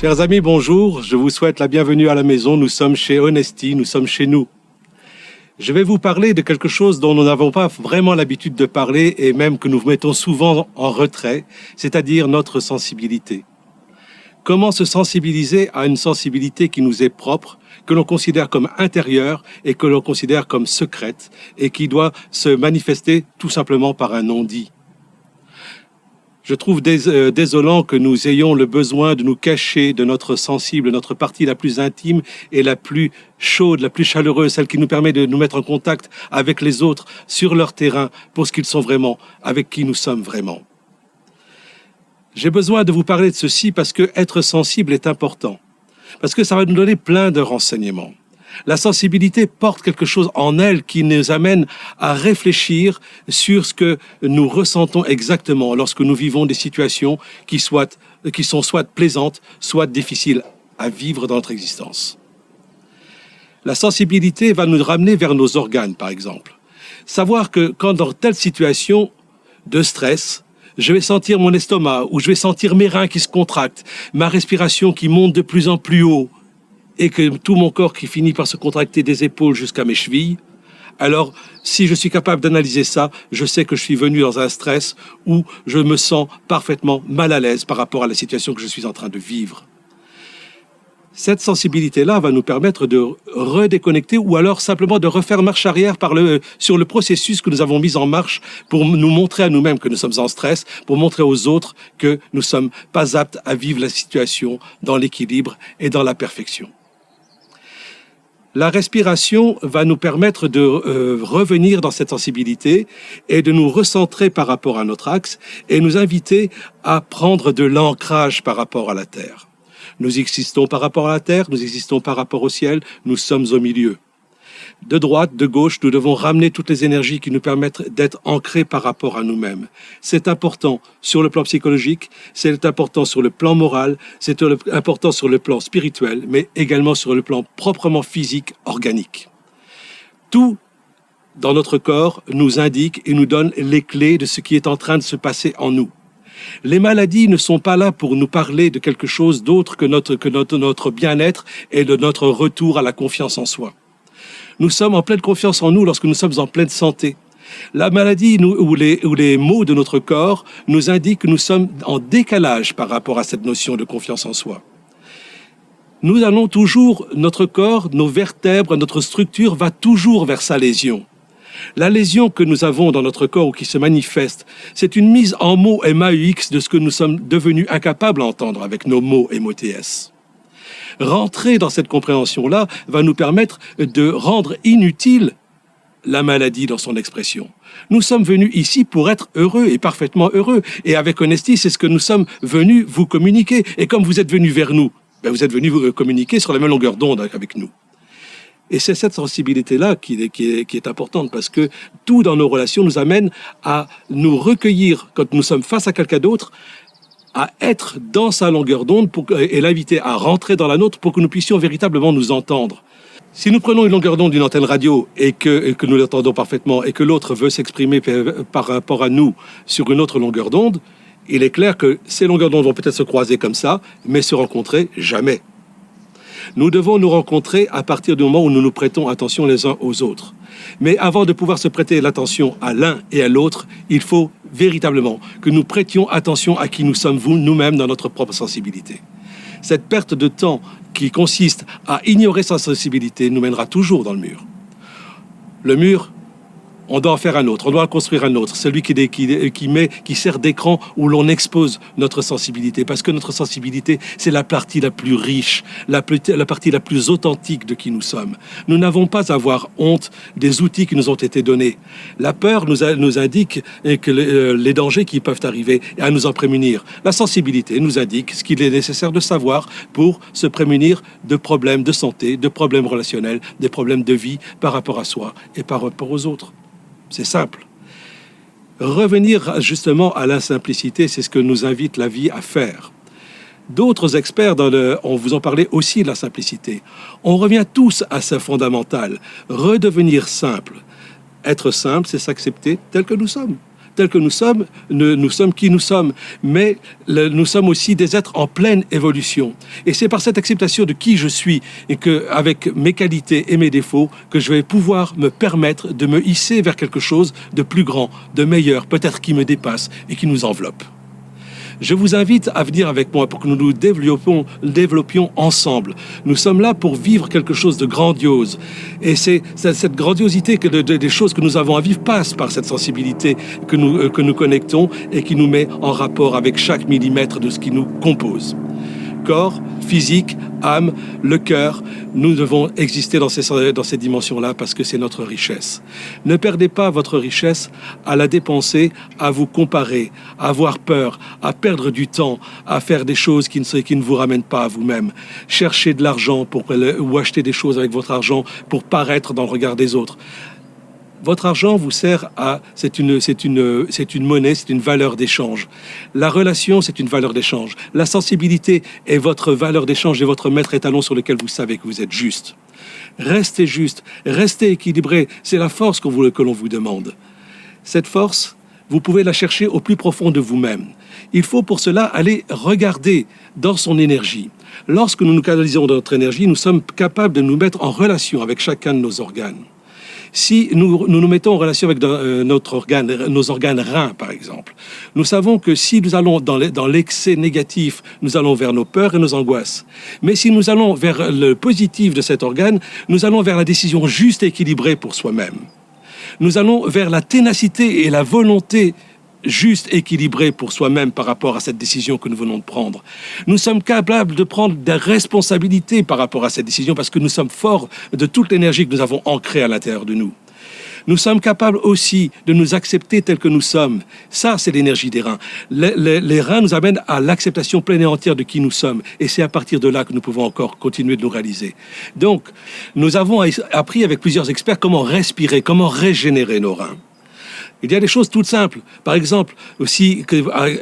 Chers amis, bonjour. Je vous souhaite la bienvenue à la maison. Nous sommes chez Honesty, nous sommes chez nous. Je vais vous parler de quelque chose dont nous n'avons pas vraiment l'habitude de parler et même que nous mettons souvent en retrait, c'est-à-dire notre sensibilité. Comment se sensibiliser à une sensibilité qui nous est propre, que l'on considère comme intérieure et que l'on considère comme secrète et qui doit se manifester tout simplement par un non-dit. Je trouve désolant que nous ayons le besoin de nous cacher de notre sensible, notre partie la plus intime et la plus chaude, la plus chaleureuse, celle qui nous permet de nous mettre en contact avec les autres sur leur terrain pour ce qu'ils sont vraiment, avec qui nous sommes vraiment. J'ai besoin de vous parler de ceci parce que être sensible est important, parce que ça va nous donner plein de renseignements. La sensibilité porte quelque chose en elle qui nous amène à réfléchir sur ce que nous ressentons exactement lorsque nous vivons des situations qui sont soit plaisantes, soit difficiles à vivre dans notre existence. La sensibilité va nous ramener vers nos organes, par exemple. Savoir que quand dans telle situation de stress, je vais sentir mon estomac ou je vais sentir mes reins qui se contractent, ma respiration qui monte de plus en plus haut, et que tout mon corps qui finit par se contracter des épaules jusqu'à mes chevilles, alors si je suis capable d'analyser ça, je sais que je suis venu dans un stress où je me sens parfaitement mal à l'aise par rapport à la situation que je suis en train de vivre. Cette sensibilité-là va nous permettre de redéconnecter ou alors simplement de refaire marche arrière sur le processus que nous avons mis en marche pour nous montrer à nous-mêmes que nous sommes en stress, pour montrer aux autres que nous ne sommes pas aptes à vivre la situation dans l'équilibre et dans la perfection. La respiration va nous permettre de revenir dans cette sensibilité et de nous recentrer par rapport à notre axe et nous inviter à prendre de l'ancrage par rapport à la Terre. Nous existons par rapport à la Terre, nous existons par rapport au ciel, nous sommes au milieu. De droite, de gauche, nous devons ramener toutes les énergies qui nous permettent d'être ancrés par rapport à nous-mêmes. C'est important sur le plan psychologique, c'est important sur le plan moral, c'est important sur le plan spirituel, mais également sur le plan proprement physique, organique. Tout dans notre corps nous indique et nous donne les clés de ce qui est en train de se passer en nous. Les maladies ne sont pas là pour nous parler de quelque chose d'autre que notre bien-être et de notre retour à la confiance en soi. Nous sommes en pleine confiance en nous lorsque nous sommes en pleine santé. La maladie ou les maux de notre corps nous indiquent que nous sommes en décalage par rapport à cette notion de confiance en soi. Nous allons toujours, notre corps, nos vertèbres, notre structure va toujours vers sa lésion. La lésion que nous avons dans notre corps ou qui se manifeste, c'est une mise en mots MAUX de ce que nous sommes devenus incapables à entendre avec nos mots MOTS. Rentrer dans cette compréhension-là va nous permettre de rendre inutile la maladie dans son expression. Nous sommes venus ici pour être heureux et parfaitement heureux. Et avec Honesty, c'est ce que nous sommes venus vous communiquer. Et comme vous êtes venus vers nous, vous êtes venus vous communiquer sur la même longueur d'onde avec nous. Et c'est cette sensibilité-là qui est importante parce que tout dans nos relations nous amène à nous recueillir quand nous sommes face à quelqu'un d'autre, à être dans sa longueur d'onde et l'inviter à rentrer dans la nôtre pour que nous puissions véritablement nous entendre. Si nous prenons une longueur d'onde d'une antenne radio et que nous l'entendons parfaitement et que l'autre veut s'exprimer par rapport à nous sur une autre longueur d'onde, il est clair que ces longueurs d'onde vont peut-être se croiser comme ça, mais se rencontrer jamais. Nous devons nous rencontrer à partir du moment où nous nous prêtons attention les uns aux autres. Mais avant de pouvoir se prêter l'attention à l'un et à l'autre, il faut véritablement que nous prêtions attention à qui nous sommes nous-mêmes dans notre propre sensibilité. Cette perte de temps qui consiste à ignorer sa sensibilité nous mènera toujours dans le mur. Le mur, on doit en faire un autre, on doit en construire un autre, celui qui sert d'écran où l'on expose notre sensibilité, parce que notre sensibilité, c'est la partie la plus riche, la partie la plus authentique de qui nous sommes. Nous n'avons pas à avoir honte des outils qui nous ont été donnés. La peur nous indique que les dangers qui peuvent arriver et à nous en prémunir. La sensibilité nous indique ce qu'il est nécessaire de savoir pour se prémunir de problèmes de santé, de problèmes relationnels, des problèmes de vie par rapport à soi et par rapport aux autres. C'est simple. Revenir justement à la simplicité, c'est ce que nous invite la vie à faire. D'autres experts, on vous en parlait aussi de la simplicité. On revient tous à ce fondamental. Redevenir simple. Être simple, c'est s'accepter tel que nous sommes. tels que nous sommes, nous sommes qui nous sommes, mais nous sommes aussi des êtres en pleine évolution. Et c'est par cette acceptation de qui je suis et que, avec mes qualités et mes défauts, que je vais pouvoir me permettre de me hisser vers quelque chose de plus grand, de meilleur, peut-être qui me dépasse et qui nous enveloppe. Je vous invite à venir avec moi pour que nous nous développions ensemble. Nous sommes là pour vivre quelque chose de grandiose. Et c'est cette grandiosité des choses que nous avons à vivre passe par cette sensibilité que nous connectons et qui nous met en rapport avec chaque millimètre de ce qui nous compose. Corps, physique, âme, le cœur, nous devons exister dans ces dimensions-là parce que c'est notre richesse. Ne perdez pas votre richesse à la dépenser, à vous comparer, à avoir peur, à perdre du temps, à faire des choses qui ne vous ramènent pas à vous-même. Cherchez de l'argent ou acheter des choses avec votre argent pour paraître dans le regard des autres. Votre argent vous sert c'est une monnaie, c'est une valeur d'échange. La relation, c'est une valeur d'échange. La sensibilité est votre valeur d'échange et votre maître étalon sur lequel vous savez que vous êtes juste. Restez juste, restez équilibré. C'est la force que l'on vous demande. Cette force, vous pouvez la chercher au plus profond de vous-même. Il faut pour cela aller regarder dans son énergie. Lorsque nous nous canalisons dans notre énergie, nous sommes capables de nous mettre en relation avec chacun de nos organes. Si nous mettons en relation avec nos organes reins, par exemple, nous savons que si nous allons dans l'excès négatif, nous allons vers nos peurs et nos angoisses. Mais si nous allons vers le positif de cet organe, nous allons vers la décision juste et équilibrée pour soi-même. Nous allons vers la ténacité et la volonté juste, équilibré pour soi-même par rapport à cette décision que nous venons de prendre. Nous sommes capables de prendre des responsabilités par rapport à cette décision parce que nous sommes forts de toute l'énergie que nous avons ancrée à l'intérieur de nous. Nous sommes capables aussi de nous accepter tels que nous sommes. Ça, c'est l'énergie des reins. Les reins nous amènent à l'acceptation pleine et entière de qui nous sommes. Et c'est à partir de là que nous pouvons encore continuer de nous réaliser. Donc, nous avons appris avec plusieurs experts comment respirer, comment régénérer nos reins. Il y a des choses toutes simples. Par exemple, aussi,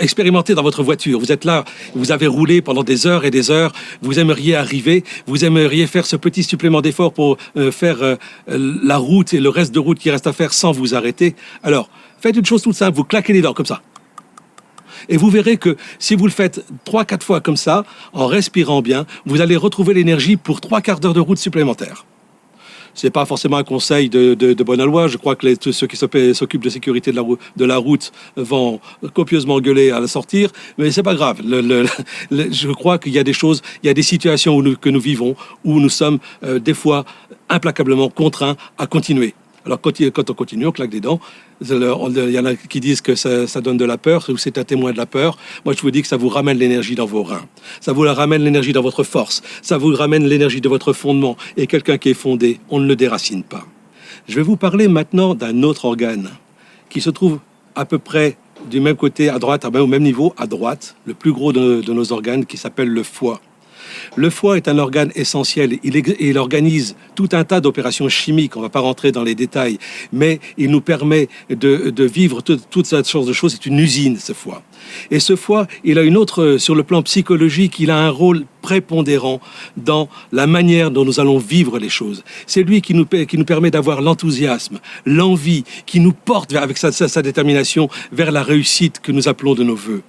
expérimentez dans votre voiture. Vous êtes là, vous avez roulé pendant des heures et des heures, vous aimeriez arriver, vous aimeriez faire ce petit supplément d'effort pour faire la route et le reste de route qui reste à faire sans vous arrêter. Alors, faites une chose toute simple, vous claquez les dents comme ça. Et vous verrez que si vous le faites 3-4 fois comme ça, en respirant bien, vous allez retrouver l'énergie pour 3 quarts d'heure de route supplémentaire. Ce n'est pas forcément un conseil de bonne loi. Je crois que tous ceux qui s'occupent de sécurité de la route vont copieusement gueuler à la sortir, mais c'est pas grave. Je crois qu'il y a des choses, il y a des situations que nous vivons où nous sommes des fois implacablement contraints à continuer. Alors quand on continue, on claque des dents. Il y en a qui disent que ça donne de la peur, ou c'est un témoin de la peur. Moi, je vous dis que ça vous ramène l'énergie dans vos reins. Ça vous ramène l'énergie dans votre force. Ça vous ramène l'énergie de votre fondement. Et quelqu'un qui est fondé, on ne le déracine pas. Je vais vous parler maintenant d'un autre organe qui se trouve à peu près du même côté, à droite, au même niveau, à droite, le plus gros de nos organes, qui s'appelle le foie. Le foie est un organe essentiel. Il organise tout un tas d'opérations chimiques. On ne va pas rentrer dans les détails, mais il nous permet de vivre toute cette sorte de choses. C'est une usine, ce foie. Et ce foie, il a une autre, sur le plan psychologique, il a un rôle prépondérant dans la manière dont nous allons vivre les choses. C'est lui qui nous permet d'avoir l'enthousiasme, l'envie, qui nous porte avec sa détermination vers la réussite que nous appelons de nos voeux.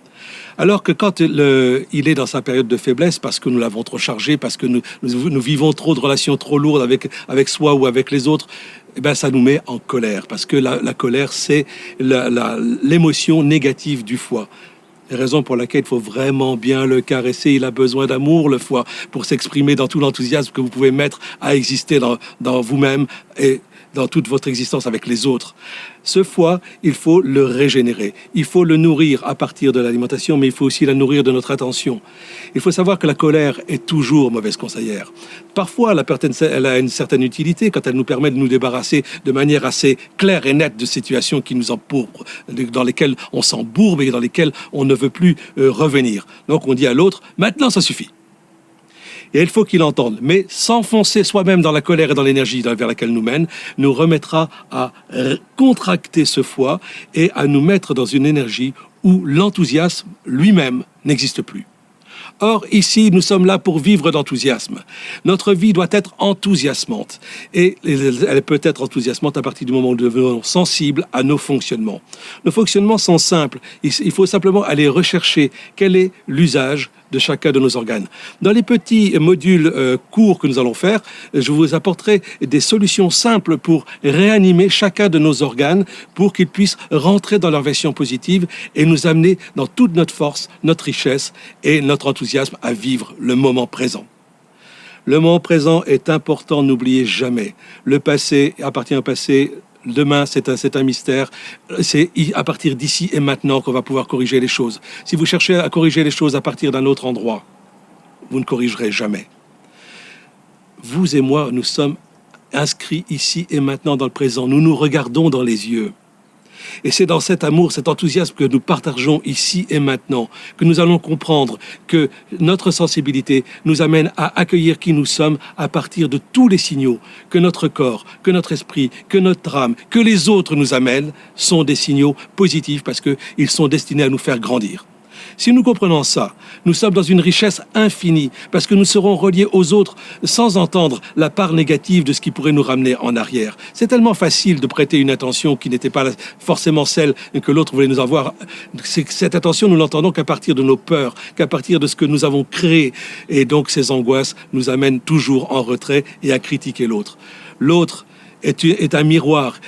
Alors que quand il est dans sa période de faiblesse, parce que nous l'avons trop chargé, parce que nous vivons trop de relations trop lourdes avec soi ou avec les autres, eh ben ça nous met en colère. Parce que la colère, c'est l'émotion négative du foie. La raison pour laquelle il faut vraiment bien le caresser. Il a besoin d'amour, le foie, pour s'exprimer dans tout l'enthousiasme que vous pouvez mettre à exister dans vous-même et dans toute votre existence avec les autres. Ce foie, il faut le régénérer. Il faut le nourrir à partir de l'alimentation, mais il faut aussi la nourrir de notre attention. Il faut savoir que la colère est toujours mauvaise conseillère. Parfois, elle a une certaine utilité quand elle nous permet de nous débarrasser de manière assez claire et nette de situations qui nous empourprent, dans lesquelles on s'embourbe et dans lesquelles on ne veut plus revenir. Donc on dit à l'autre, maintenant ça suffit. Et il faut qu'il entende. Mais s'enfoncer soi-même dans la colère et dans l'énergie vers laquelle nous mène, nous remettra à contracter ce foie et à nous mettre dans une énergie où l'enthousiasme lui-même n'existe plus. Or, ici, nous sommes là pour vivre d'enthousiasme. Notre vie doit être enthousiasmante. Et elle peut être enthousiasmante à partir du moment où nous devenons sensibles à nos fonctionnements. Nos fonctionnements sont simples. Il faut simplement aller rechercher quel est l'usage de chacun de nos organes. Dans les petits modules courts que nous allons faire, je vous apporterai des solutions simples pour réanimer chacun de nos organes pour qu'ils puissent rentrer dans leur version positive et nous amener dans toute notre force, notre richesse et notre enthousiasme à vivre le moment présent. Le moment présent est important, n'oubliez jamais. Le passé appartient au passé. Demain, c'est un mystère. C'est à partir d'ici et maintenant qu'on va pouvoir corriger les choses. Si vous cherchez à corriger les choses à partir d'un autre endroit, vous ne corrigerez jamais. Vous et moi, nous sommes inscrits ici et maintenant dans le présent. Nous nous regardons dans les yeux. Et c'est dans cet amour, cet enthousiasme que nous partageons ici et maintenant, que nous allons comprendre que notre sensibilité nous amène à accueillir qui nous sommes à partir de tous les signaux que notre corps, que notre esprit, que notre âme, que les autres nous amènent, sont des signaux positifs parce qu'ils sont destinés à nous faire grandir. Si nous comprenons ça, nous sommes dans une richesse infinie parce que nous serons reliés aux autres sans entendre la part négative de ce qui pourrait nous ramener en arrière. C'est tellement facile de prêter une attention qui n'était pas forcément celle que l'autre voulait nous avoir. Cette attention, nous l'entendons qu'à partir de nos peurs, qu'à partir de ce que nous avons créé. Et donc ces angoisses nous amènent toujours en retrait et à critiquer l'autre. L'autre est un miroir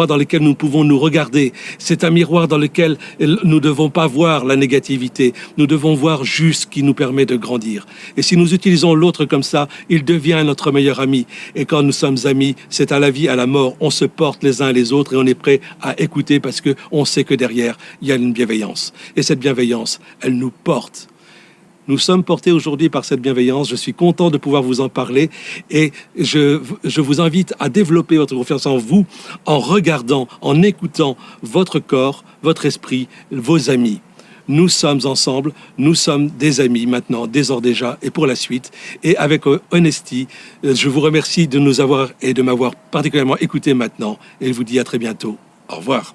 dans lequel nous pouvons nous regarder. C'est un miroir dans lequel nous ne devons pas voir la négativité. Nous devons voir juste ce qui nous permet de grandir. Et si nous utilisons l'autre comme ça, il devient notre meilleur ami. Et quand nous sommes amis, c'est à la vie, à la mort. On se porte les uns les autres et on est prêt à écouter parce qu'on sait que derrière, il y a une bienveillance. Et cette bienveillance, elle nous porte. Nous sommes portés aujourd'hui par cette bienveillance. Je suis content de pouvoir vous en parler et je vous invite à développer votre confiance en vous en regardant, en écoutant votre corps, votre esprit, vos amis. Nous sommes ensemble, nous sommes des amis maintenant, dès or déjà et pour la suite. Et avec Honesty, je vous remercie de nous avoir et de m'avoir particulièrement écouté maintenant et je vous dis à très bientôt. Au revoir.